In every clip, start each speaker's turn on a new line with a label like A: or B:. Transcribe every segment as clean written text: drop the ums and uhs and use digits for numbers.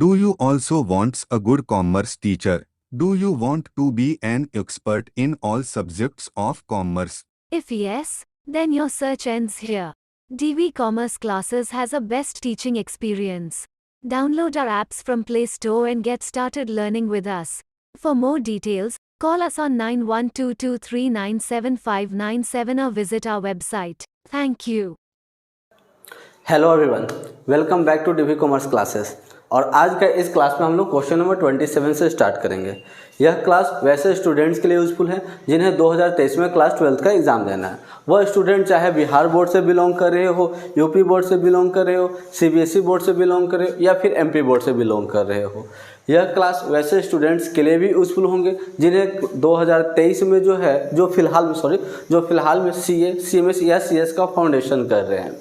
A: Do you also want a good commerce teacher? Do you want to be an expert in all subjects of commerce?
B: If yes, then your search ends here. DV Commerce Classes has a best teaching experience. Download our apps from Play Store and get started learning with us. For more details, call us on 9122397597 or visit our website. Thank you.
C: Hello everyone, welcome back to DV commerce classes. और आज का इस class में हम लोग question number 27 से start करेंगे। यह क्लास वैसे स्टूडेंट्स के लिए यूज़फुल है जिन्हें 2023 में क्लास 12 का एग्ज़ाम देना है। वह स्टूडेंट चाहे बिहार बोर्ड से बिलोंग कर रहे हो, यूपी बोर्ड से बिलोंग कर रहे हो, सीबीएसई बोर्ड से बिलोंग कर रहे हो या फिर एमपी बोर्ड से बिलोंग कर रहे हो। यह क्लास वैसे स्टूडेंट्स के लिए भी यूज़फुल होंगे जिन्हें 2023 में जो फिलहाल में सीए, सीएमएस या सीएस का फाउंडेशन कर रहे हैं।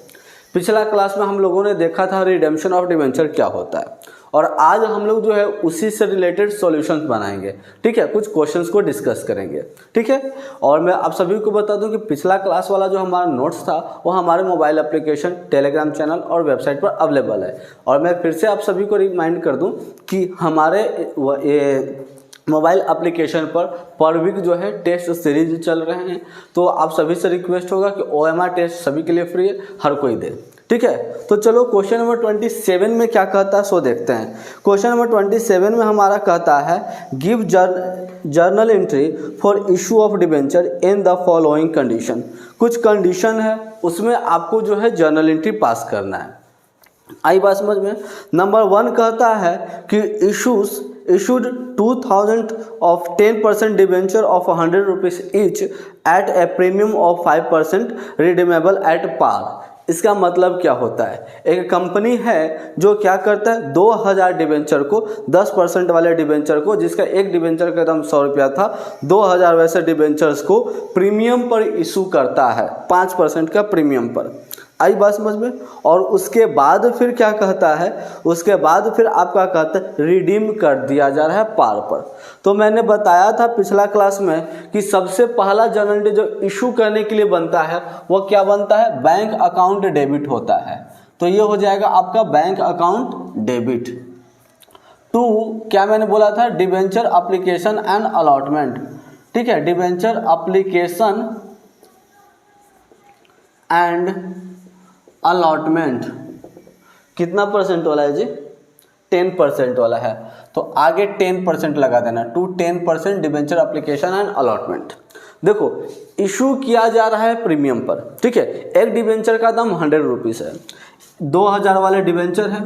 C: पिछला क्लास में हम लोगों ने देखा था रिडेम्पशन ऑफ डिबेंचर क्या होता है, और आज हम लोग उसी से रिलेटेड सॉल्यूशंस बनाएंगे। ठीक है, कुछ क्वेश्चंस को डिस्कस करेंगे। ठीक है, और मैं आप सभी को बता दूं कि पिछला क्लास वाला जो हमारा नोट्स था वो हमारे मोबाइल एप्लीकेशन, टेलीग्राम चैनल और वेबसाइट पर अवेलेबल है। और मैं फिर से आप सभी को रिमाइंड कर दूं कि हमारे मोबाइल एप्लीकेशन पर वीक टेस्ट सीरीज चल रहे हैं। तो आप सभी से रिक्वेस्ट होगा कि OMR टेस्ट सभी के लिए फ्री है, हर कोई दे। ठीक है, तो चलो क्वेश्चन नंबर 27 में क्या कहता है सो देखते हैं। क्वेश्चन नंबर 27 में हमारा कहता है give journal entry for issue of debenture in the following condition. कुछ कंडीशन है, उसमें आपको जर्नल एंट्री पास करना है। आई बात समझ में। नंबर 1 कहता है कि issued 2000 of 10% debenture of 100 rupees each at a premium of 5% redeemable at par। इसका मतलब क्या होता है? एक कंपनी है जो क्या करता है, 2000 डिबेंचर को, 10% वाले डिबेंचर को, जिसका एक डिबेंचर का दाम 100 रुपया था, 2000 वैसे डिबेंचर्स को प्रीमियम पर इशू करता है, 5% का प्रीमियम पर। आई बात समझ में। और उसके बाद फिर क्या कहता है, उसके बाद फिर आपका कहता है रिडीम कर दिया जा रहा है पार पर। तो मैंने बताया था पिछला क्लास में कि सबसे पहला जर्नल एंट्री जो इशू करने के लिए बनता है वो क्या बनता है, बैंक अकाउंट डेबिट होता है। तो ये हो जाएगा आपका बैंक अकाउंट डेबिट। 2 क्या मैंने बोला था, डिबेंचर एप्लीकेशन एंड अलॉटमेंट। ठीक है, डिबेंचर एप्लीकेशन एंड अलॉटमेंट कितना परसेंट वाला है जी, 10% वाला है। तो आगे 10% लगा देना, to 10% debenture application and allotment. देखो इशू किया जा रहा है प्रीमियम पर। ठीक है, एक डिबेंचर का दाम 100 रुपीज़ है, 2000 वाले डिबेंचर है,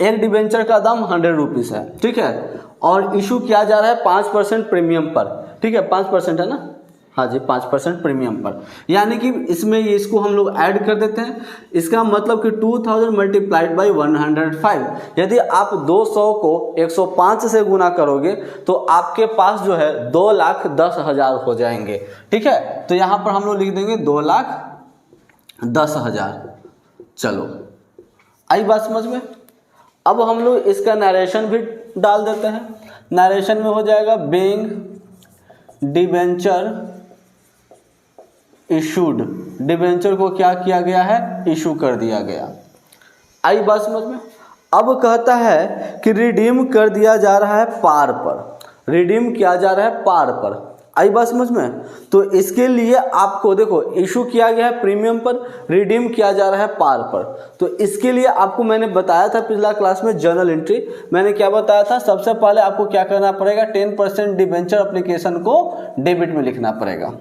C: एक डिबेंचर का दाम 100 रुपीज़ है। ठीक है, और इशू किया जा रहा है 5% प्रीमियम पर। ठीक है, 5% है ना, हाँ जी, 5% प्रीमियम पर। यानी कि इसमें इसको हम लोग ऐड कर देते हैं। इसका मतलब कि 2000 मल्टीप्लाइड बाई 105। यदि आप 200 को 105 से गुना करोगे तो आपके पास 2,10,000 हो जाएंगे। ठीक है, तो यहाँ पर हम लोग लिख देंगे 2,10,000। चलो आई बात समझ में। अब हम लोग इसका नरेशन भी डाल देते हैं। नरेशन में हो जाएगा बीइंग डिबेंचर इशूड, डिबेंचर को क्या किया गया है, इशू कर दिया गया। आई बात समझ में। अब कहता है कि रिडीम कर दिया जा रहा है पार पर, रिडीम किया जा रहा है पार पर। आई बात समझ में। तो इसके लिए आपको देखो इशू किया गया है प्रीमियम पर, रिडीम किया जा रहा है पार पर। तो इसके लिए आपको मैंने बताया था पिछला क्लास में जर्नल एंट्री, मैंने क्या बताया था, सबसे पहले आपको क्या करना पड़ेगा, 10% डिबेंचर एप्लीकेशन को डेबिट में लिखना पड़ेगा।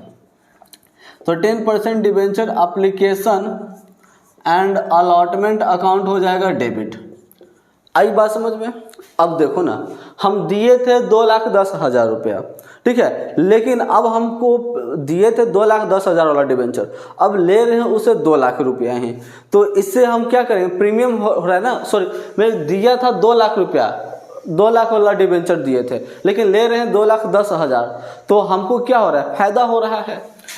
C: तो 10% debenture application and allotment account हो जाएगा डेबिट। आई बात समझ में। अब देखो ना, हम दिए थे 2,10,000 रुपया, ठीक है, लेकिन अब हमको दिए थे 2,10,000 वाला डिबेंचर, अब ले रहे हैं उसे 2 लाख रुपया ही। तो इससे हम क्या करेंगे, प्रीमियम हो रहा है ना, सॉरी, मैं दिया था 2 लाख रुपया, 2 लाख वाला डिबेंचर दिए थे, लेकिन ले रहे हैं 2,10,000। तो हमको क्या हो रहा है, फायदा हो रहा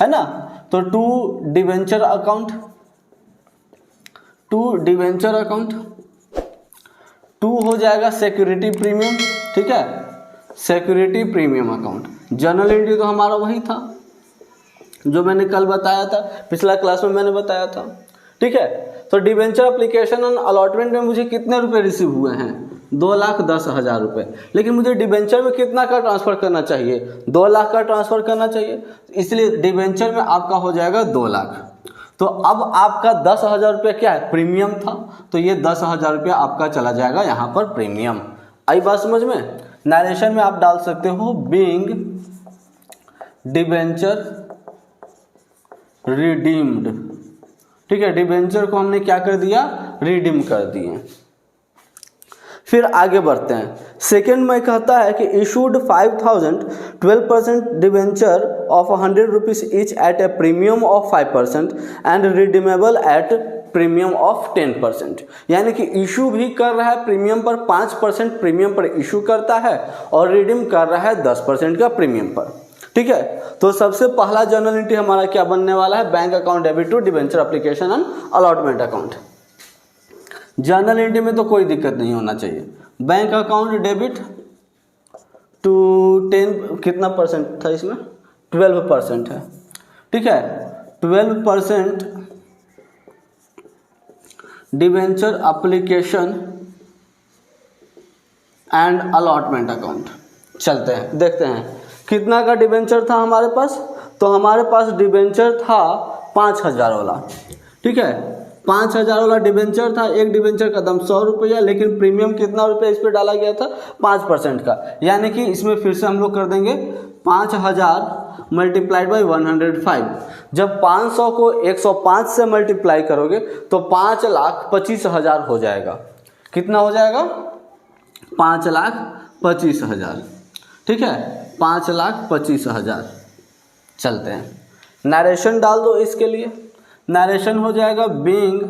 C: है ना। तो to debenture account, to debenture account, 2 हो जाएगा सिक्योरिटी प्रीमियम। ठीक है, security premium account. Journal entry तो हमारा वही था जो मैंने कल बताया था, पिछला क्लास में मैंने बताया था। ठीक है, तो डिबेंचर एप्लीकेशन एंड अलॉटमेंट में मुझे कितने रुपए रिसीव हुए हैं, 2,10,000 रुपये। लेकिन मुझे डिबेंचर में कितना का ट्रांसफ़र करना चाहिए? 2 लाख का ट्रांसफ़र करना चाहिए, इसलिए डिबेंचर में आपका हो जाएगा 2 लाख। तो अब आपका 10,000 रुपये क्या है? प्रीमियम था, तो ये 10,000 रुपया आपका चला जाएगा यहाँ पर प्रीमियम। आई बात समझ में? नरेशन में आप डाल सकते हो बीइंग डिबेंचर रिडीम्ड। ठीक है, डिबेंचर को हमने क्या कर दिया? रिडीम कर दिए। फिर आगे बढ़ते हैं। सेकेंड में कहता है कि issued 5,000 12% debenture of 100 rupees each eight a premium of 5% and redeemable eight premium of 10%। यानी कि इशू भी कर रहा है प्रीमियम पर, 5% प्रीमियम पर इशू करता है और रिडीम कर रहा है 10% का प्रीमियम पर। ठीक है, तो सबसे पहला जर्नल एंट्री हमारा क्या बनने वाला है? Bank account debit to debenture application and allotment account. Journal entry में तो कोई दिक्कत नहीं होना चाहिए। बैंक अकाउंट डेबिट टू 10 कितना परसेंट था इसमें? 12% है। ठीक है, 12% debenture application and allotment account. चलते हैं, देखते हैं कितना का डिबेंचर था हमारे पास। तो हमारे पास डिबेंचर था 5,000 वाला। ठीक है, 5,000 वाला डिबेंचर था। एक डिबेंचर का दाम 100 रुपया, लेकिन प्रीमियम कितना रुपया इस पर डाला गया था? 5% का। यानी कि इसमें फिर से हम लोग कर देंगे 5,000 मल्टीप्लाइड बाई 105। जब 500 को 105 से मल्टीप्लाई करोगे तो 5,25,000 हो जाएगा। कितना हो जाएगा? 5,25,000। ठीक है, 5,25,000। चलते हैं, नरेशन डाल दो इसके लिए। नरेशन हो जाएगा बीइंग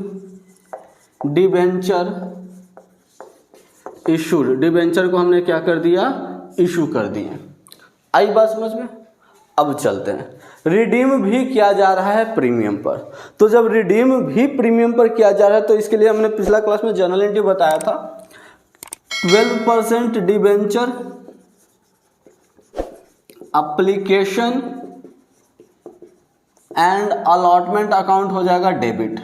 C: डिबेंचर इशूड। डिबेंचर को हमने क्या कर दिया? इशू कर दिए। आई बात समझ में? अब चलते हैं, रिडीम भी किया जा रहा है प्रीमियम पर। तो जब रिडीम भी प्रीमियम पर किया जा रहा है तो इसके लिए हमने पिछला क्लास में जर्नल एंट्री बताया था। 12% debenture application and allotment account हो जाएगा debit.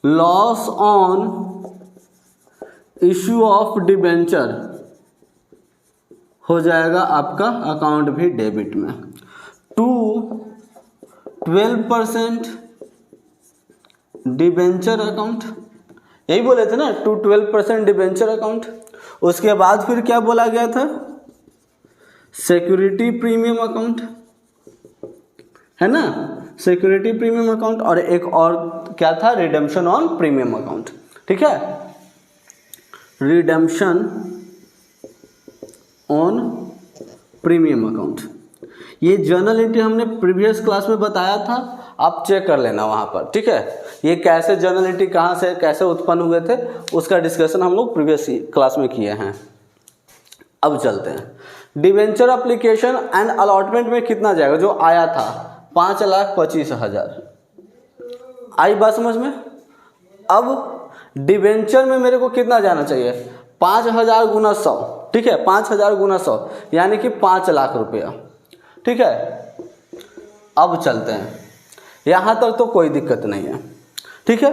C: Loss on issue of debenture हो जाएगा आपका अकाउंट भी डेबिट में। टू 12% डिबेंचर अकाउंट, यही बोले थे ना, टू 12% डिबेंचर अकाउंट। उसके बाद फिर क्या बोला गया था? सिक्योरिटी प्रीमियम अकाउंट, है ना, सिक्योरिटी प्रीमियम अकाउंट। और एक और क्या था? Redemption on premium account. ठीक है, रिडेम्पशन ऑन प्रीमियम अकाउंट। ये जर्नल एंट्री हमने प्रीवियस क्लास में बताया था, आप चेक कर लेना वहाँ पर। ठीक है, ये कैसे जर्नल एंट्री कहाँ से कैसे उत्पन्न हुए थे उसका डिस्कशन हम लोग प्रीवियस क्लास में किए हैं। अब चलते हैं, डिबेंचर एप्लीकेशन एंड अलॉटमेंट में कितना जाएगा? जो आया था 5,25,000। आई बात समझ में? अब डिबेंचर में मेरे को कितना जाना चाहिए? 5,000 गुना 100। ठीक है, 5,000 गुना 100 यानी कि 5 लाख रुपया। ठीक है, अब चलते हैं, यहाँ तक तो कोई दिक्कत नहीं है। ठीक है,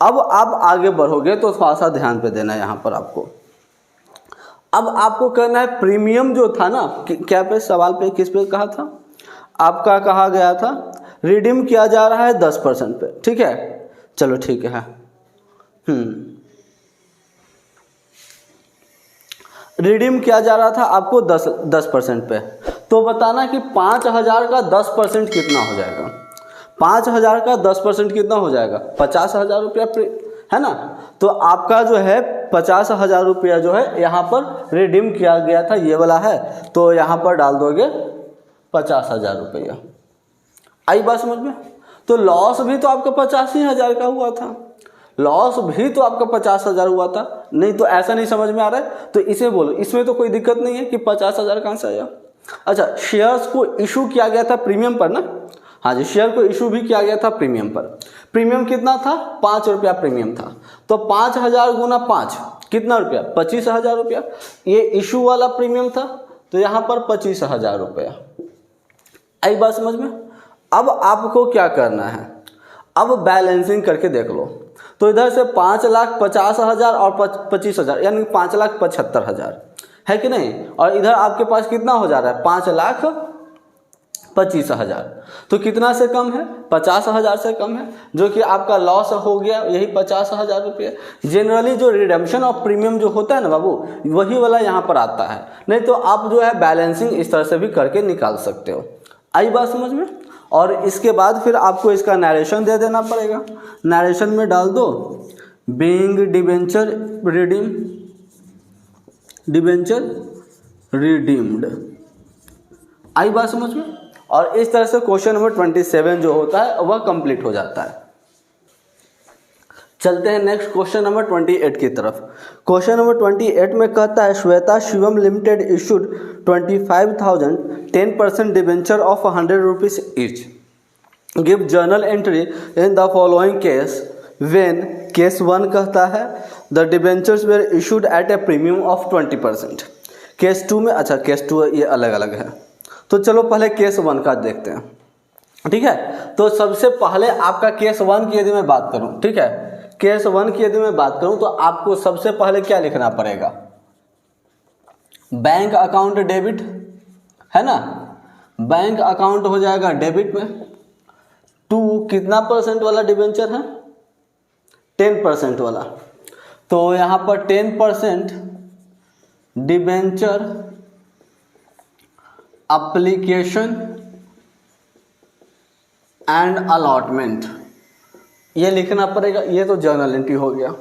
C: अब आप आगे बढ़ोगे तो थोड़ा सा ध्यान पे देना है यहाँ पर आपको। अब आपको करना है प्रीमियम जो था ना, क्या पे सवाल पे किस पे कहा था? आपका कहा गया था रिडीम किया जा रहा है 10% पे। ठीक है, चलो ठीक है। रिडीम किया जा रहा था आपको 10% पे। तो बताना कि 5,000 का 10% कितना हो जाएगा? 5,000 का 10% कितना हो जाएगा? 50,000 रुपया, है ना। तो आपका जो है 50,000 रुपया जो है यहाँ पर रिडीम किया गया था, ये वाला है, तो यहाँ पर डाल दोगे 50,000 रुपया। आई बात समझ में? तो लॉस भी तो आपका 85,000 का हुआ था, लॉस भी तो आपका 50,000 हुआ था। नहीं तो ऐसा नहीं समझ में आ रहा है तो इसे बोलो, इसमें तो कोई दिक्कत नहीं है कि 50,000 कहाँ से आया। अच्छा, शेयर्स को इशू किया गया था प्रीमियम पर ना। हाँ जी, शेयर को इशू भी किया गया था प्रीमियम पर। प्रीमियम कितना था? 5 रुपया प्रीमियम था। तो 5,000 गुना 5 कितना रुपया? 25,000 रुपया। ये इशू वाला प्रीमियम था तो यहाँ पर 25,000 रुपया। आई बात समझ में? अब आपको क्या करना है? अब बैलेंसिंग करके देख लो। तो इधर से 5,50,000 और 25,000 यानी 5,75,000 है कि नहीं। और इधर आपके पास कितना हो जा रहा है 5,25,000। तो कितना से कम है 50,000 से कम है, जो कि आपका लॉस हो गया यही 50,000 रुपये। जनरली जो रिडेम्पशन ऑफ प्रीमियम जो होता है ना बाबू, वही वाला यहाँ पर आता है। नहीं तो आप जो है बैलेंसिंग इस तरह से भी करके निकाल सकते हो। आई बात समझ में। और इसके बाद फिर आपको इसका नरेशन दे देना पड़ेगा। नरेशन में डाल दो बीइंग डिबेंचर रिडीम्ड। आई बात समझ में। और इस तरह से क्वेश्चन नंबर 27 जो होता है वह कंप्लीट हो जाता है। चलते हैं नेक्स्ट क्वेश्चन नंबर 28 की तरफ। क्वेश्चन नंबर 28 में कहता है Shweta Shivam limited issued 25,000 10% debenture of 100 rupees each. Give journal entry in the following case when case 1 कहता है the debentures were issued at a premium of 20%। Case 2 में, अच्छा केस 2 ये अलग अलग है, तो चलो पहले केस 1 का देखते हैं। ठीक है, तो सबसे पहले आपका केस 1 की यदि मैं बात करूं, ठीक है, केस 1 की यदि मैं बात करूं तो आपको सबसे पहले क्या लिखना पड़ेगा, बैंक अकाउंट डेबिट है ना, बैंक अकाउंट हो जाएगा डेबिट में। 2 कितना परसेंट वाला डिबेंचर है 10% वाला, तो यहां पर 10% डिबेंचर एप्लीकेशन एंड अलॉटमेंट ये लिखना पड़ेगा। ये तो जर्नल एंट्री हो गया।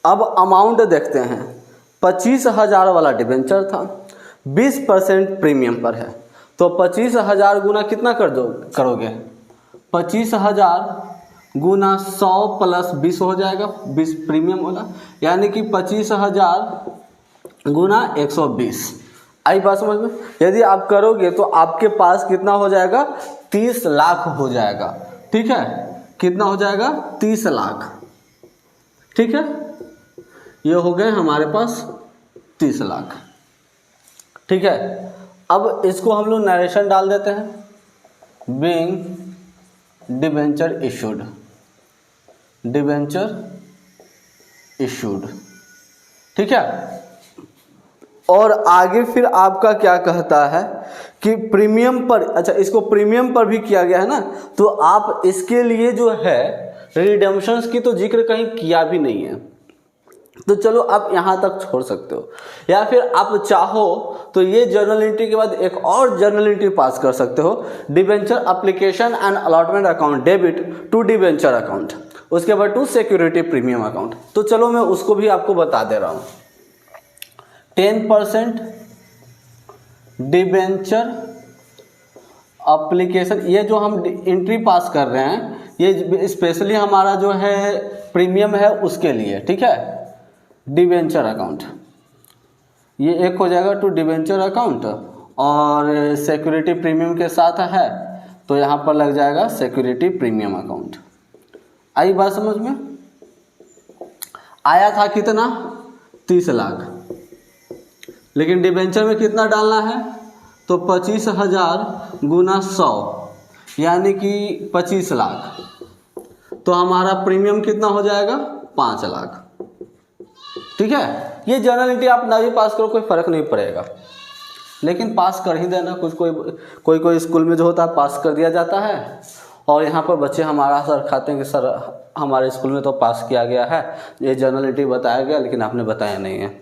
C: अब अमाउंट देखते हैं, 25,000 वाला डिबेंचर था, 20% प्रीमियम पर है, तो 25,000 गुना कितना करोगे 25,000 गुना 100 प्लस 20 हो जाएगा, 20 प्रीमियम वाला, यानी कि 25,000 गुना 120। आई बात समझ में। यदि आप करोगे तो आपके पास कितना हो जाएगा 30 लाख हो जाएगा। ठीक है, कितना हो जाएगा 30 लाख। ठीक है, ये हो गए हमारे पास 30 लाख। ठीक है, अब इसको हम लोग नरेशन डाल देते हैं। Being debenture issued. ठीक है, और आगे फिर आपका क्या कहता है कि प्रीमियम पर, अच्छा इसको प्रीमियम पर भी किया गया है ना, तो आप इसके लिए जो है रिडेम्पशंस की तो जिक्र कहीं किया भी नहीं है, तो चलो आप यहाँ तक छोड़ सकते हो। या फिर आप चाहो तो ये जर्नल एंट्री के बाद एक और जर्नल एंट्री पास कर सकते हो, debenture application and allotment account debit to debenture account, उसके बाद टू सिक्योरिटी प्रीमियम अकाउंट। तो चलो मैं उसको भी आपको बता दे रहा हूँ। 10% डिबेंचर एप्लीकेशन, ये जो हम एंट्री पास कर रहे हैं ये स्पेशली हमारा जो है प्रीमियम है उसके लिए। ठीक है, डिबेंचर अकाउंट ये एक हो जाएगा टू डिबेंचर अकाउंट, और सिक्योरिटी प्रीमियम के साथ है तो यहाँ पर लग जाएगा सिक्योरिटी प्रीमियम अकाउंट। आई बात समझ में। आया था कितना 30 लाख, लेकिन डिबेंचर में कितना डालना है, तो 25,000 गुना 100 यानी कि 25 लाख, तो हमारा प्रीमियम कितना हो जाएगा 5 लाख। ठीक है, ये जर्नल एंट्री आप ना भी पास करो कोई फर्क नहीं पड़ेगा, लेकिन पास कर ही देना। कुछ कोई स्कूल में जो होता है पास कर दिया जाता है, और यहाँ पर बच्चे हमारा सर खाते हैं कि सर हमारे स्कूल में तो पास किया गया है, ये जर्नल एंट्री बताया गया लेकिन आपने बताया नहीं है।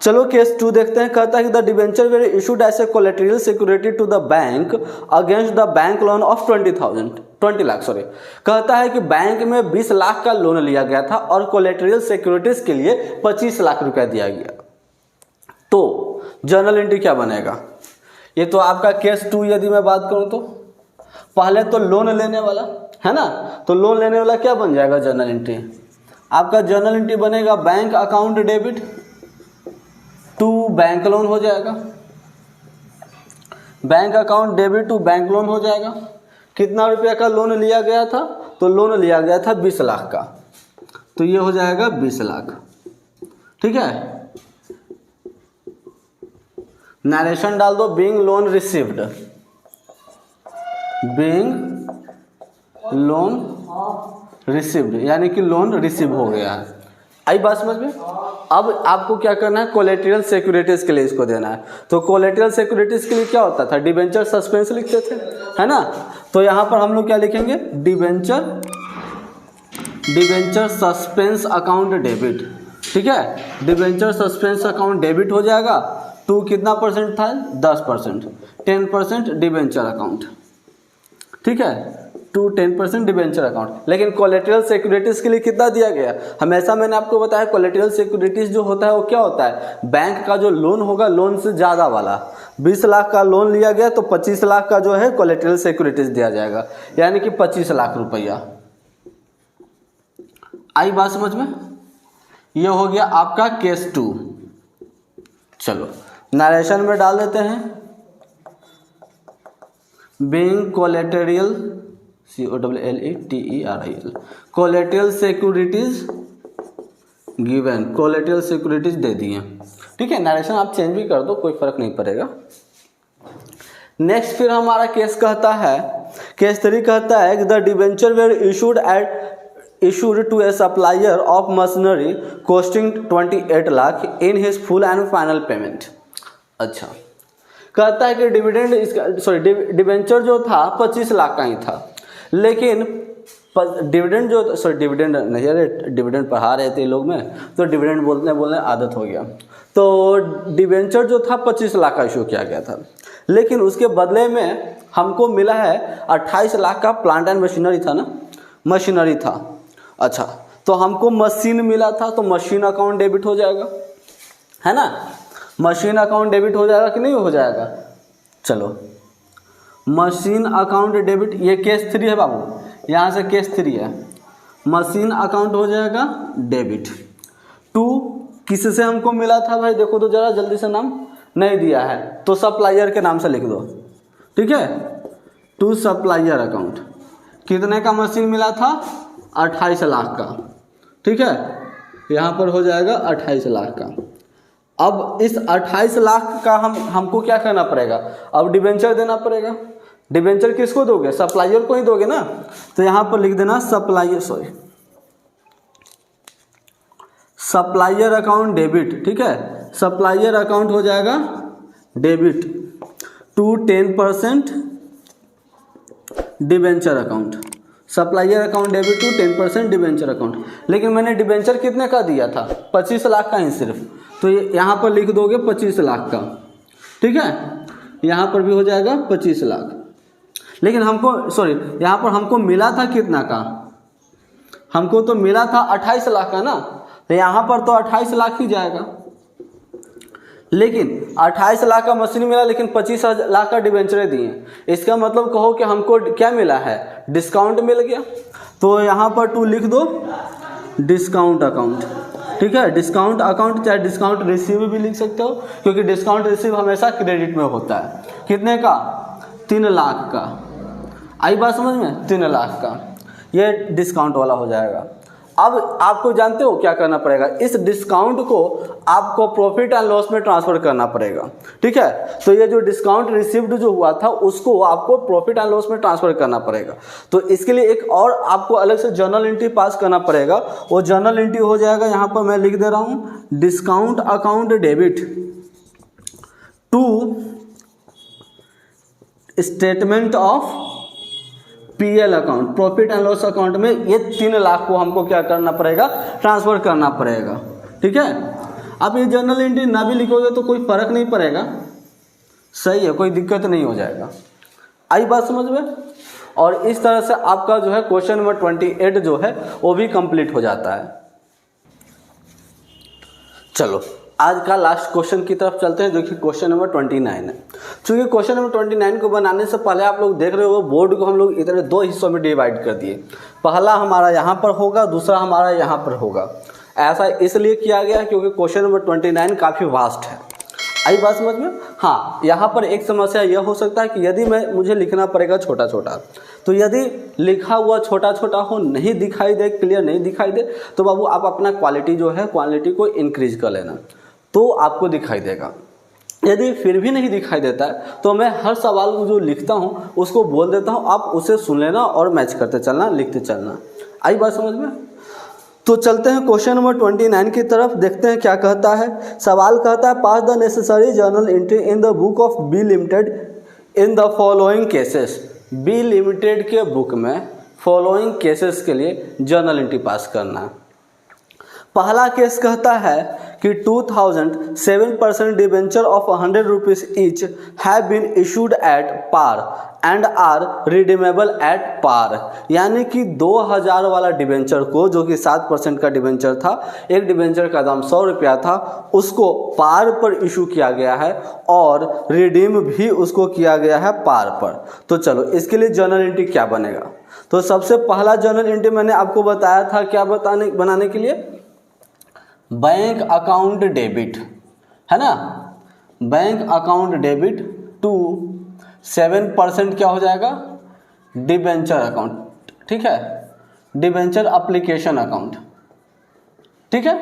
C: चलो केस 2 देखते हैं। कहता है कि the debenture were issued as a collateral security to the bank against the bank loan of 20 lakh sorry. कहता है कि बैंक में 20 लाख का लोन लिया गया था और कोलेटरल सिक्योरिटीज के लिए 25 लाख रुपया दिया गया, तो जर्नल एंट्री क्या बनेगा। ये तो आपका केस 2 यदि मैं बात करूं तो पहले तो लोन लेने वाला है ना, तो लोन लेने वाला क्या बन जाएगा जर्नल एंट्री, आपका जर्नल एंट्री बनेगा bank account debit to bank loan हो जाएगा, bank account debit to bank loan हो जाएगा। कितना रुपया का लोन लिया गया था, तो लोन लिया गया था 20 लाख का, तो ये हो जाएगा 20 लाख। ठीक है, नरेशन डाल दो being loan received, being loan received, यानी कि लोन रिसीव हो गया है। आई बात समझ में। अब आपको क्या करना है, कोलेटरल सिक्योरिटीज के लिए इसको देना है। तो कोलेटरल सिक्योरिटीज के लिए क्या होता था, डिबेंचर सस्पेंस लिखते थे, है ना। तो यहाँ पर हम लोग क्या लिखेंगे, डिबेंचर सस्पेंस अकाउंट डेबिट, ठीक है। डिबेंचर सस्पेंस अकाउंट डेबिट हो जाएगा। टू कितना परसेंट था, 10%, 10% डिबेंचर अकाउंट, ठीक है, टू 10% डिबेंचर अकाउंट। लेकिन कोलेटरल सिक्योरिटीज के लिए कितना दिया गया, हमेशा मैंने आपको बताया कोलेटरल सिक्योरिटीज जो होता है वो क्या होता है, बैंक का जो लोन होगा लोन से ज़्यादा वाला। 20 लाख का लोन लिया गया तो 25 लाख का जो है कोलेटरल सिक्योरिटीज दिया जाएगा, यानी कि 25 लाख रुपया। आई बात समझ में। ये हो गया आपका केस 2। चलो नरेशन में डाल देते हैं, being collateral COLLETERIL collateral securities given, collateral securities दे दिए, ठीक है। नरेशन आप चेंज भी कर दो, कोई फर्क नहीं पड़ेगा। नेक्स्ट फिर हमारा केस कहता है, केस 3 कहता है कि the debenture were issued to a supplier of machinery costing 28 lakh in his full and final payment। अच्छा, कहता है कि डिविडेंड इसका डिबेंचर जो था 25 लाख का ही था, लेकिन डिविडेंड जो डिविडेंड नहीं, अरे डिविडेंड पढ़ा रहे थे लोग में तो डिविडेंड बोलने आदत हो गया। तो डिबेंचर जो था 25 लाख का इशू किया गया था, लेकिन उसके बदले में हमको मिला है 28 लाख का प्लांट एंड मशीनरी था ना, मशीनरी था। अच्छा, तो हमको मशीन मिला था तो मशीन अकाउंट डेबिट हो जाएगा, है ना। मशीन अकाउंट डेबिट हो जाएगा कि नहीं हो जाएगा। चलो मशीन अकाउंट डेबिट, ये केस 3 है बाबू, यहाँ से केस 3 है। मशीन अकाउंट हो जाएगा डेबिट। 2 किससे हमको मिला था भाई, देखो तो जरा जल्दी से, नाम नहीं दिया है तो सप्लायर के नाम से लिख दो, ठीक है। 2 सप्लायर अकाउंट, कितने का मशीन मिला था, 28 लाख का, ठीक है। यहाँ पर हो जाएगा 28 लाख का। अब इस 28 लाख का हमको क्या करना पड़ेगा, अब डिबेंचर देना पड़ेगा। डिबेंचर किसको दोगे, सप्लायर को ही दोगे ना। तो यहाँ पर लिख देना सप्लायर अकाउंट डेबिट, ठीक है। सप्लायर अकाउंट हो जाएगा debit to 10% debenture account. Supplier account debit to 10% debenture account. लेकिन मैंने डिबेंचर कितने का दिया था, 25 लाख का ही सिर्फ, तो यहाँ पर लिख दोगे 25 लाख का, ठीक है। यहाँ पर भी हो जाएगा 25 लाख। लेकिन यहाँ पर हमको मिला था कितना का, हमको तो मिला था 28 लाख का ना, तो यहाँ पर तो 28 लाख ही जाएगा। लेकिन 28 लाख का मशीन मिला, लेकिन 25 लाख का डिबेंचर दिए, इसका मतलब कहो कि हमको क्या मिला है, डिस्काउंट मिल गया। तो यहाँ पर 2 लिख दो डिस्काउंट अकाउंट, ठीक है। डिस्काउंट अकाउंट, चाहे डिस्काउंट रिसीव भी लिख सकते हो, क्योंकि डिस्काउंट रिसीव हमेशा क्रेडिट में होता है। कितने का, 3 लाख का। आई बात समझ में, 3 लाख का ये डिस्काउंट वाला हो जाएगा। अब आपको जानते हो क्या करना पड़ेगा, इस डिस्काउंट को आपको प्रॉफिट एंड लॉस में ट्रांसफर करना पड़ेगा, ठीक है। तो ये जो डिस्काउंट रिसीव्ड जो हुआ था उसको आपको प्रॉफिट एंड लॉस में ट्रांसफर करना पड़ेगा। तो इसके लिए एक और आपको अलग से जर्नल एंट्री पास करना पड़ेगा। वो जर्नल एंट्री हो जाएगा, यहाँ पर मैं लिख दे रहा हूँ, discount account debit to statement of PL account, profit and loss account में ये 3 लाख को हमको क्या करना पड़ेगा, ट्रांसफर करना पड़ेगा, ठीक है। अब ये जर्नल एंट्री ना भी लिखोगे तो कोई फर्क नहीं पड़ेगा, सही है, कोई दिक्कत नहीं हो जाएगा। आई बात समझ में। और इस तरह से आपका जो है क्वेश्चन नंबर 28 जो है वो भी कंप्लीट हो जाता है। चलो आज का लास्ट क्वेश्चन की तरफ चलते हैं, जो कि क्वेश्चन नंबर 29 है। चूँकि क्वेश्चन नंबर 29 को बनाने से पहले आप लोग देख रहे हो बोर्ड को हम लोग इधर 2 हिस्सों में डिवाइड कर दिए। पहला हमारा यहाँ पर होगा, दूसरा हमारा यहाँ पर होगा। ऐसा इसलिए किया गया क्योंकि क्वेश्चन नंबर 29 काफ़ी वास्ट है। आई बात समझ में। हाँ, यहाँ पर एक समस्या यह हो सकता है कि यदि मुझे लिखना पड़ेगा छोटा छोटा, तो यदि लिखा हुआ छोटा छोटा हो, नहीं दिखाई दे, क्लियर नहीं दिखाई दे, तो बाबू आप अपना क्वालिटी जो है क्वालिटी को इंक्रीज कर लेना, तो आपको दिखाई देगा। यदि फिर भी नहीं दिखाई देता है तो मैं हर सवाल को जो लिखता हूँ उसको बोल देता हूँ, आप उसे सुन लेना और मैच करते चलना, लिखते चलना। आई बात समझ में? तो चलते हैं क्वेश्चन नंबर 29 की तरफ, देखते हैं क्या कहता है। सवाल कहता है pass the necessary journal entry in the book of B limited in the following cases. B limited के बुक में फॉलोइंग केसेस के लिए जर्नल एंट्री पास करना है। पहला केस कहता है कि 2007% debenture of 100 rupees each have been issued at par and are redeemable at par, यानी कि 2000 वाला डिबेंचर को, जो कि 7% का डिबेंचर था, एक डिबेंचर का दाम 100 रुपया था, उसको पार पर इशू किया गया है और रिडीम भी उसको किया गया है पार पर। तो चलो इसके लिए जर्नल एंट्री क्या बनेगा। तो सबसे पहला जर्नल एंट्री मैंने आपको बताया था क्या बनाने के लिए, बैंक अकाउंट डेबिट, है ना, बैंक अकाउंट डेबिट टू 7% क्या हो जाएगा, डिबेंचर अकाउंट, ठीक है, डिबेंचर एप्लीकेशन अकाउंट, ठीक है।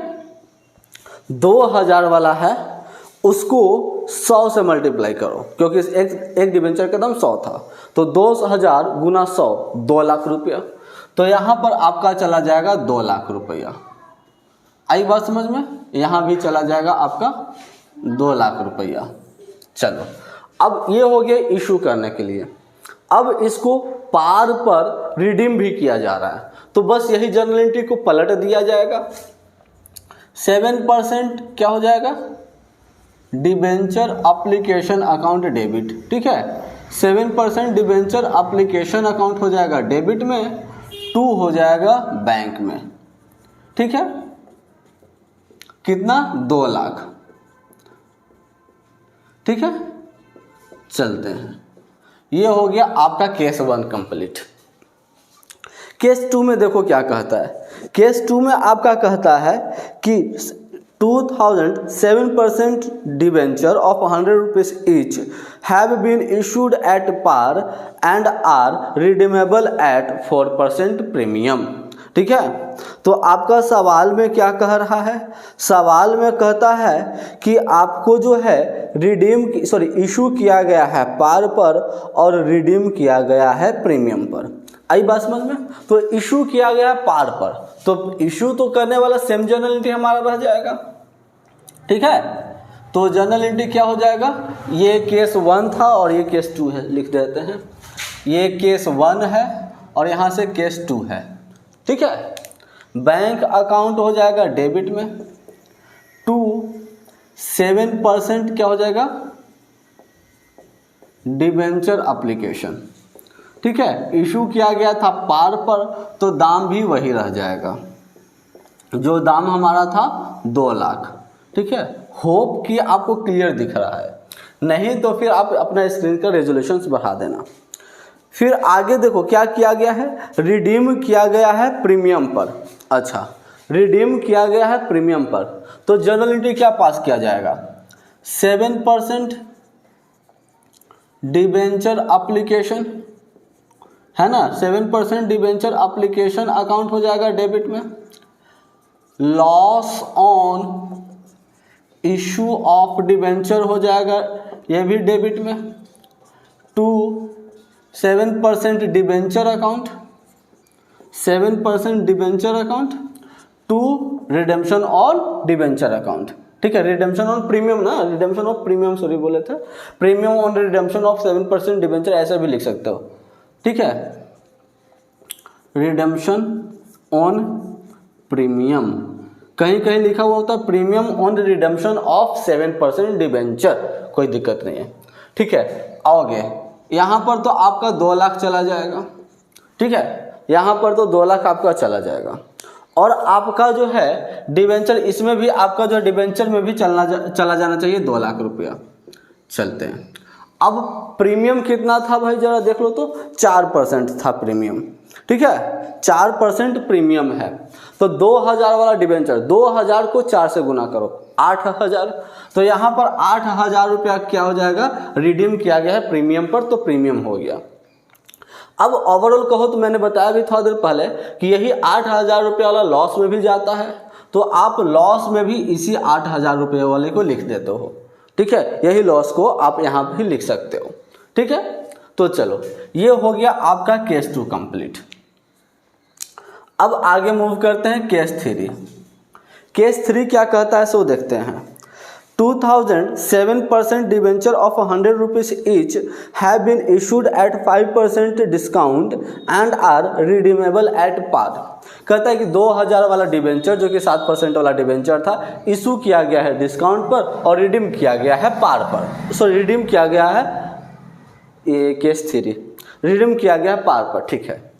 C: 2000 वाला है, उसको 100 से मल्टीप्लाई करो, क्योंकि एक डिबेंचर का दाम 100 था, तो 2000 गुना 100 2 लाख रुपया। तो यहाँ पर आपका चला जाएगा 2 लाख रुपया। आई बात समझ में? यहाँ भी चला जाएगा आपका 2 लाख रुपया। चलो अब ये हो गया इशू करने के लिए। अब इसको पार पर रिडीम भी किया जा रहा है, तो बस यही जर्नल एंट्री को पलट दिया जाएगा। 7% क्या हो जाएगा, डिबेंचर एप्लीकेशन अकाउंट डेबिट, ठीक है, 7% डिबेंचर एप्लीकेशन अकाउंट हो जाएगा डेबिट में, 2 हो जाएगा बैंक में, ठीक है, कितना, 2 लाख, ठीक है। चलते हैं, ये हो गया आपका केस 1 कंप्लीट। केस 2 में देखो क्या कहता है। केस 2 में आपका कहता है कि 2007% debenture of 100 rupees each have been issued at par and are redeemable at 4% premium, ठीक है। तो आपका सवाल में क्या कह रहा है, सवाल में कहता है कि आपको जो है इशू किया गया है पार पर और रिडीम किया गया है प्रीमियम पर। आई बात समझ में? तो इशू किया गया पार पर, तो इशू तो करने वाला सेम जर्नल एंट्री हमारा रह जाएगा, ठीक है। तो जर्नल एंट्री क्या हो जाएगा, ये केस 1 था और ये केस 2 है, लिख देते हैं। ये केस 1 है और यहाँ से केस 2 है, ठीक है। बैंक अकाउंट हो जाएगा डेबिट में, 7% क्या हो जाएगा, डिबेंचर एप्लीकेशन, ठीक है। इशू किया गया था पार पर, तो दाम भी वही रह जाएगा, जो दाम हमारा था 2 लाख, ठीक है। होप कि आपको क्लियर दिख रहा है, नहीं तो फिर आप अपना स्क्रीन का रेजोल्यूशन बढ़ा देना। फिर आगे देखो क्या किया गया है, रिडीम किया गया है प्रीमियम पर। अच्छा, रिडीम किया गया है प्रीमियम पर, तो जर्नल एंट्री क्या पास किया जाएगा, 7% डिबेंचर एप्लीकेशन, है ना, 7% डिबेंचर एप्लीकेशन अकाउंट हो जाएगा डेबिट में, loss on issue of debenture हो जाएगा ये भी डेबिट में, 7% debenture account, 7% debenture account, 2 redemption on debenture account, ठीक है। रिडेम्पशन ऑन प्रीमियम ना, रिडेम्पशन ऑफ प्रीमियम सॉरी बोले थे, premium on redemption of 7% debenture, ऐसा भी लिख सकते हो, ठीक है। रिडेम्पशन ऑन प्रीमियम, कहीं कहीं लिखा हुआ होता है premium on redemption of 7% debenture, कोई दिक्कत नहीं है, ठीक है। आओगे यहाँ पर तो आपका 2 लाख चला जाएगा, ठीक है, यहाँ पर तो 2 लाख आपका चला जाएगा। और आपका जो है डिबेंचर, इसमें भी आपका जो डिबेंचर में भी चला जाना चाहिए 2 लाख रुपया। चलते हैं, अब प्रीमियम कितना था भाई जरा देख लो तो, 4% था प्रीमियम, ठीक है, 4% प्रीमियम है। तो 2000 वाला डिबेंचर, 2000 को 4 से गुना करो, 8000, तो यहाँ पर 8000 रुपया क्या हो जाएगा, रिडीम किया गया है प्रीमियम पर, तो प्रीमियम हो गया। अब ओवरऑल कहो तो मैंने बताया भी थोड़ा देर पहले कि यही 8000 रुपये वाला लॉस में भी जाता है, तो आप लॉस में भी इसी 8000 रुपये वाले को लिख देते हो, ठीक है, यही लॉस को आप यहाँ भी लिख सकते हो, ठीक है। तो चलो ये हो गया आपका केस 2 कंप्लीट। अब आगे मूव करते हैं केस 3। केस 3 क्या कहता है सो देखते हैं। 2007% debenture of 100 rupees each have been issued at 5% discount and are redeemable at par. कहता है कि 2000 वाला डिबेंचर जो कि 7% वाला डिबेंचर था इशू किया गया है डिस्काउंट पर और रिडीम किया गया है पार पर। सो रिडीम किया गया है, ये केस 3 रिडीम किया गया है पार पर, ठीक है।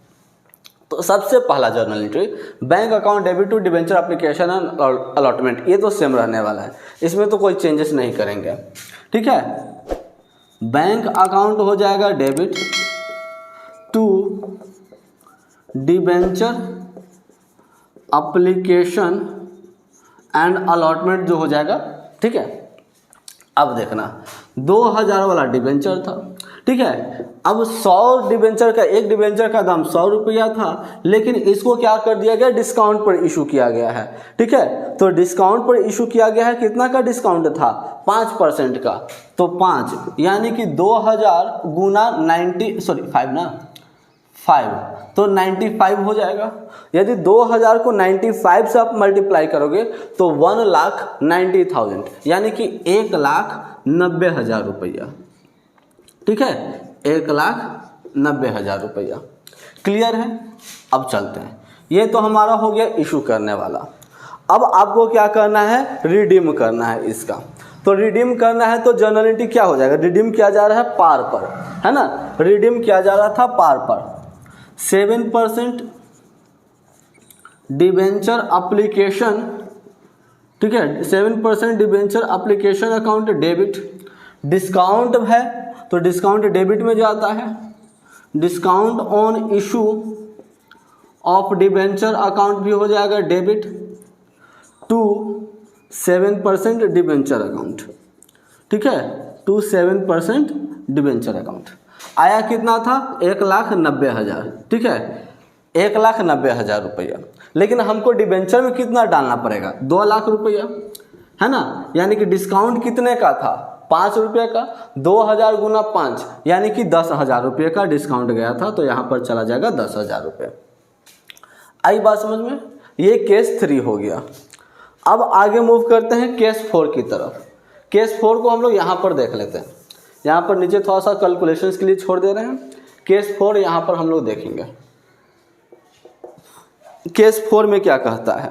C: तो सबसे पहला journal entry bank account debit to debenture application and allotment, ये तो सेम रहने वाला है, इसमें तो कोई चेंजेस नहीं करेंगे, ठीक है। बैंक अकाउंट हो जाएगा debit to debenture application and allotment जो हो जाएगा, ठीक है। अब देखना 2000 वाला डिबेंचर था, ठीक है। अब 100 डिबेंचर का, एक डिबेंचर का दाम 100 रुपया था, लेकिन इसको क्या कर दिया गया, डिस्काउंट पर इशू किया गया है, ठीक है। तो डिस्काउंट पर इशू किया गया है, कितना का डिस्काउंट था, 5% का, तो 5 यानी कि 2000 गुना 5 तो 95 हो जाएगा। यदि 2000 को 95 से आप मल्टीप्लाई करोगे तो 1,90,000 यानी कि 1,90,000 रुपया, ठीक है, 1,90,000 रुपया। क्लियर है। अब चलते हैं, ये तो हमारा हो गया इशू करने वाला। अब आपको क्या करना है, रिडीम करना है इसका। तो रिडीम करना है तो जर्नल एंट्री क्या हो जाएगा, रिडीम किया जा रहा है पार पर, है ना, रिडीम किया जा रहा था पार पर। 7% डिबेंचर एप्लीकेशन, ठीक है, 7% debenture application account debit, discount है तो डिस्काउंट डेबिट में जाता है, discount on issue of debenture account भी हो जाएगा डेबिट टू 7% डिबेंचर अकाउंट, ठीक है, टू 7% डिबेंचर अकाउंट। आया कितना था, 1,90,000, ठीक है, 1,90,000 रुपया। लेकिन हमको डिबेंचर में कितना डालना पड़ेगा, 2 लाख रुपया, है ना, यानी कि डिस्काउंट कितने का था, 5 रुपये का, 2000 गुना 5 यानी कि 10,000 रुपये का डिस्काउंट गया था, तो यहाँ पर चला जाएगा 10,000 रुपये। आई बात समझ में, ये केस 3 हो गया। अब आगे मूव करते हैं केस 4 की तरफ। केस 4 को हम लोग यहाँ पर देख लेते हैं, यहाँ पर नीचे थोड़ा सा कैलकुलेशंस के लिए छोड़ दे रहे हैं। केस 4 यहाँ पर हम लोग देखेंगे। केस 4 में क्या कहता है,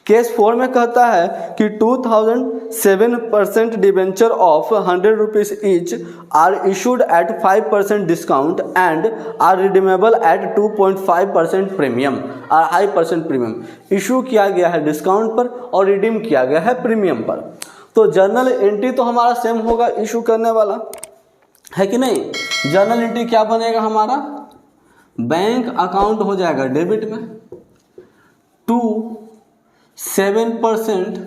C: केस 4 में कहता है कि 2007% debenture of 100 rupees each are issued at 5% discount and are redeemable at 2.5% premium और हाई परसेंट प्रीमियम। इशू किया गया है डिस्काउंट पर और रिडीम किया गया है प्रीमियम पर। तो जर्नल एंट्री तो हमारा सेम होगा, इशू करने वाला है कि नहीं। जर्नल एंट्री क्या बनेगा हमारा, बैंक अकाउंट हो जाएगा डेबिट में to 7%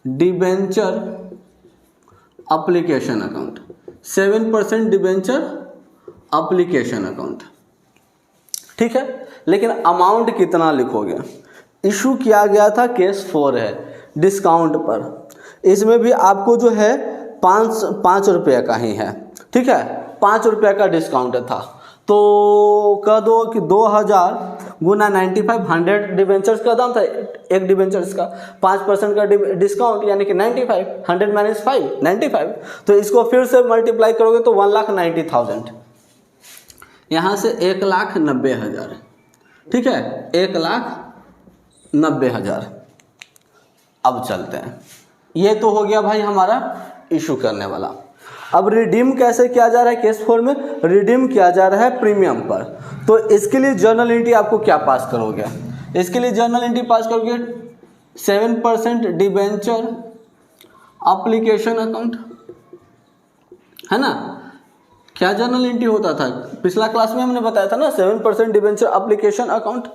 C: debenture application account, 7% debenture application account, ठीक है। लेकिन अमाउंट कितना लिखोगे, इशू किया गया था केस 4 है डिस्काउंट पर, इसमें भी आपको जो है 5 रुपये का ही है, ठीक है, 5 रुपये का डिस्काउंट था। तो कह दो कि 2000 गुना 95, 100 डिबेंचर्स का दाम था एक डिबेंचर्स का, 5% का डिस्काउंट यानी कि 95, 100 माइनस 5 95। तो इसको फिर से मल्टीप्लाई करोगे तो 1,90,000, यहाँ से 1,90,000, ठीक है, 1,90,000। अब चलते हैं, ये तो हो गया भाई हमारा इशू करने वाला। अब रिडीम कैसे किया जा रहा है, केस 4 में रिडीम किया जा रहा है प्रीमियम पर। तो इसके लिए जर्नल एंट्री आपको क्या पास करोगे, इसके लिए जर्नल एंट्री पास करोगे 7% डिबेंचर एप्लीकेशन अकाउंट, है ना। क्या जर्नल एंट्री होता था, पिछला क्लास में हमने बताया था ना, 7% डिबेंचर एप्लीकेशन अकाउंट।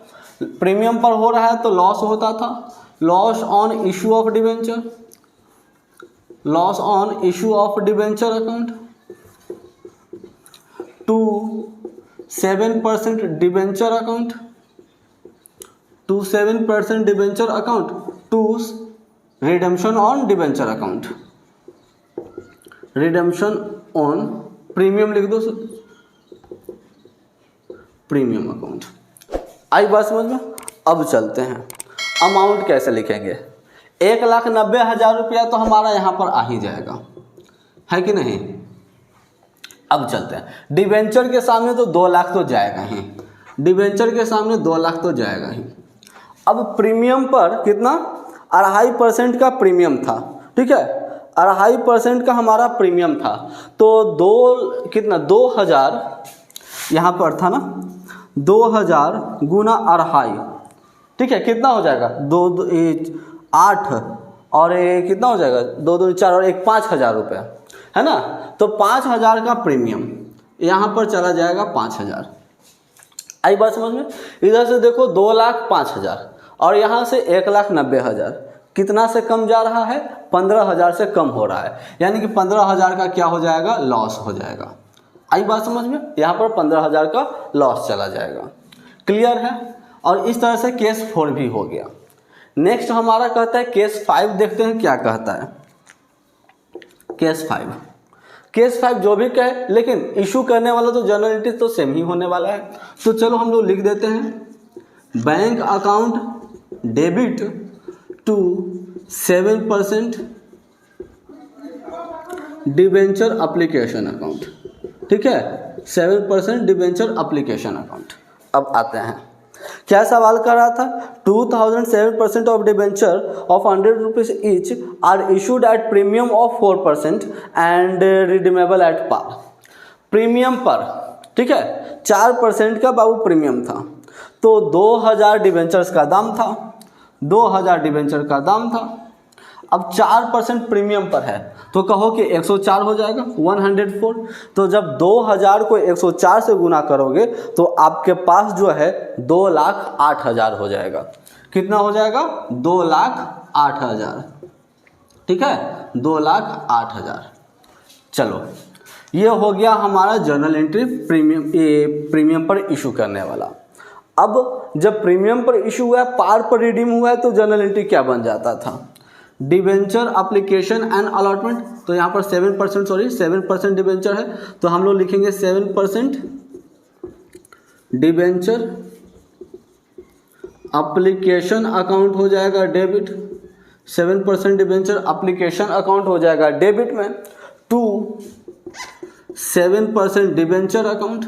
C: प्रीमियम पर हो रहा है तो लॉस होता था, loss on issue of debenture, loss on issue of debenture account to 7% debenture account, to 7% debenture account to redemption on debenture account, redemption on premium लिख दो, प्रीमियम अकाउंट। आई बात समझ में। अब चलते हैं, अमाउंट कैसे लिखेंगे। 1,90,000 रुपया तो हमारा यहाँ पर आ ही जाएगा, है कि नहीं। अब चलते हैं, डिवेंचर के सामने तो 2 लाख तो जाएगा ही, डिवेंचर के सामने 2 लाख तो जाएगा ही। अब प्रीमियम पर कितना, 2.5% का प्रीमियम था, ठीक है, 2.5% का हमारा प्रीमियम था, तो 2,000 यहाँ पर था ना, 2,000 गुना 2.5, ठीक है, कितना हो जाएगा, 8 और कितना हो जाएगा, 2 2 4 और 1 5,000 रुपया, है ना। तो 5,000 का प्रीमियम यहाँ पर चला जाएगा 5,000। आई बात समझ में। इधर से देखो 2,05,000 और यहाँ से 1,90,000, कितना से कम जा रहा है, 15,000 से कम हो रहा है, यानी कि 15,000 का क्या हो जाएगा, लॉस हो जाएगा। आई बात समझ में, यहाँ पर 15,000 का लॉस चला जाएगा। क्लियर है। और इस तरह से केस 4 भी हो गया। नेक्स्ट हमारा कहता है केस 5, देखते हैं क्या कहता है। केस 5 जो भी कहे, लेकिन इशू करने वाला तो जनरल एंट्री तो सेम ही होने वाला है। तो चलो हम लोग लिख देते हैं, bank account debit to 7% debenture application account, ठीक है, 7% डिबेंचर एप्लीकेशन अकाउंट। अब आते हैं, क्या सवाल कर रहा था, 2,007% of debenture of 100 rupees each are issued at premium of 4% and redeemable at par. Premium पर, ठीक है, 4% का बाबू प्रीमियम था, तो 2,000 डिबेंचर्स का दाम था, 2,000 डिबेंचर का दाम था। अब 4% प्रीमियम पर है, तो कहो कि 104 हो जाएगा, 104। तो जब 2,000 को 104 से गुना करोगे तो आपके पास जो है 2,08,000 हो जाएगा। कितना हो जाएगा, 2,08,000, ठीक है, 2,08,000। चलो, ये हो गया हमारा जर्नल एंट्री प्रीमियम पर इशू करने वाला। अब जब प्रीमियम पर इशू हुआ है, पार पर रिडीम हुआ है, तो जर्नल एंट्री क्या बन जाता था, डिबेंचर एप्लीकेशन एंड अलॉटमेंट। तो यहाँ पर 7% डिबेंचर है, तो हम लोग लिखेंगे 7% डिबेंचर एप्लीकेशन अकाउंट हो जाएगा डेबिट, 7% डिबेंचर एप्लीकेशन अकाउंट हो जाएगा डेबिट में, टू 7% डिबेंचर अकाउंट,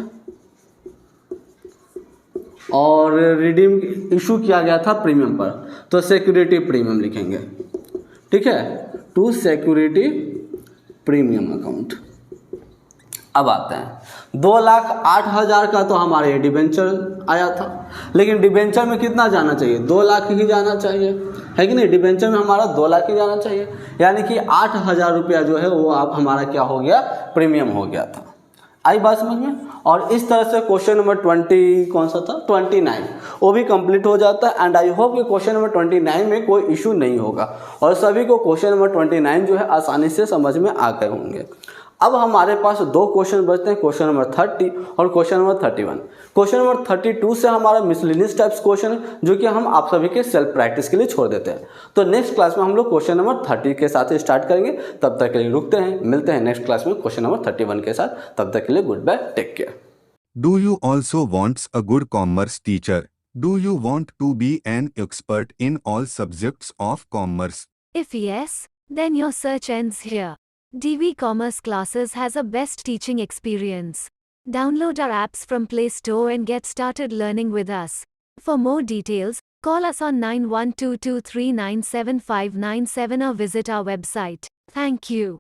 C: और रिडीम इशू किया गया था प्रीमियम पर, तो सिक्योरिटी प्रीमियम लिखेंगे, ठीक है, टू सिक्योरिटी प्रीमियम अकाउंट। अब आते हैं, 2,08,000 का तो हमारे डिबेंचर आया था, लेकिन डिबेंचर में कितना जाना चाहिए, 2 लाख ही जाना चाहिए, है कि नहीं। डिबेंचर में हमारा 2 लाख ही जाना चाहिए, यानी कि 8,000 रुपया जो है वो आप हमारा क्या हो गया, प्रीमियम हो गया था। आई बात समझ में। और इस तरह से क्वेश्चन नंबर 20 कौन सा था, 29, वो भी कंप्लीट हो जाता है। एंड आई होप कि क्वेश्चन नंबर 29 में कोई इशू नहीं होगा और सभी को क्वेश्चन नंबर 29 जो है आसानी से समझ में आ गए होंगे। अब हमारे पास 2 क्वेश्चन बचते हैं, क्वेश्चन नंबर 30 और क्वेश्चन नंबर 31। क्वेश्चन नंबर 32 से हमारा मिसलिनियस टाइप्स क्वेश्चन है, जो कि हम आप सभी के सेल्फ प्रैक्टिस के लिए छोड़ देते हैं। तो नेक्स्ट क्लास में हम लोग क्वेश्चन नंबर 30 के साथ स्टार्ट करेंगे। तब तक के लिए रुकते हैं, मिलते हैं नेक्स्ट क्लास में क्वेश्चन नंबर 31 के साथ। तब तक के लिए good bye, take care.
A: Do you also want a good commerce teacher? Do you want to be an expert in all subjects of commerce?
B: If yes, then your search ends here. DV Commerce Classes has a best teaching experience. Download our apps from Play Store and get started learning with us. For more details, call us on 9122397597 or visit our website. Thank you.